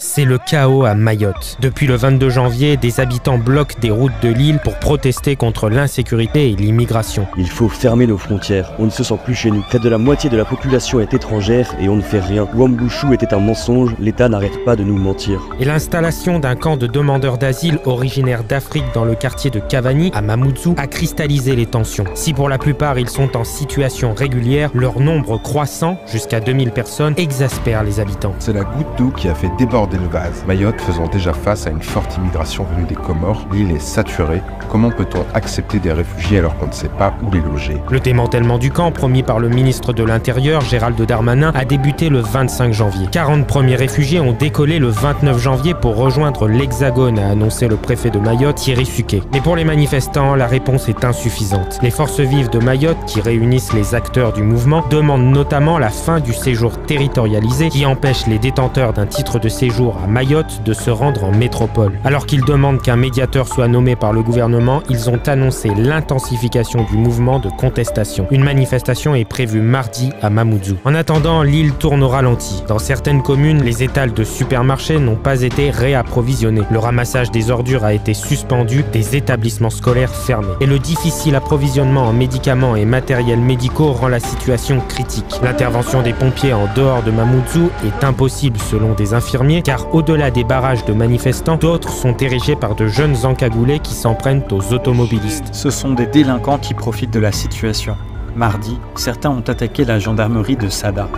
C'est le chaos à Mayotte. Depuis le 22 janvier, des habitants bloquent des routes de l'île pour protester contre l'insécurité et l'immigration. Il faut fermer nos frontières, on ne se sent plus chez nous. Près de la moitié de la population est étrangère et on ne fait rien. Wambushu était un mensonge, l'État n'arrête pas de nous mentir. Et l'installation d'un camp de demandeurs d'asile originaires d'Afrique dans le quartier de Cavani, à Mamoudzou, a cristallisé les tensions. Si pour la plupart ils sont en situation régulière, leur nombre croissant, jusqu'à 2000 personnes, exaspère les habitants. C'est la goutte d'eau qui a fait déborder le vase. Mayotte faisant déjà face à une forte immigration venue des Comores, l'île est saturée. Comment peut-on accepter des réfugiés alors qu'on ne sait pas où les loger? Le démantèlement du camp, promis par le ministre de l'Intérieur, Gérald Darmanin, a débuté le 25 janvier. 40 premiers réfugiés ont décollé le 29 janvier pour rejoindre l'Hexagone, a annoncé le préfet de Mayotte, Thierry Suquet. Mais pour les manifestants, la réponse est insuffisante. Les forces vives de Mayotte, qui réunissent les acteurs du mouvement, demandent notamment la fin du séjour territorialisé qui empêche les détenteurs d'un titre de séjour à Mayotte de se rendre en métropole. Alors qu'ils demandent qu'un médiateur soit nommé par le gouvernement, ils ont annoncé l'intensification du mouvement de contestation. Une manifestation est prévue mardi à Mamoudzou. En attendant, l'île tourne au ralenti. Dans certaines communes, les étals de supermarchés n'ont pas été réapprovisionnés. Le ramassage des ordures a été suspendu, des établissements scolaires fermés. Et le difficile approvisionnement en médicaments et matériels médicaux rend la situation critique. L'intervention des pompiers en dehors de Mamoudzou est impossible selon des infirmiers, car au-delà des barrages de manifestants, d'autres sont érigés par de jeunes encagoulés qui s'en prennent aux automobilistes. Ce sont des délinquants qui profitent de la situation. Mardi, certains ont attaqué la gendarmerie de Sada.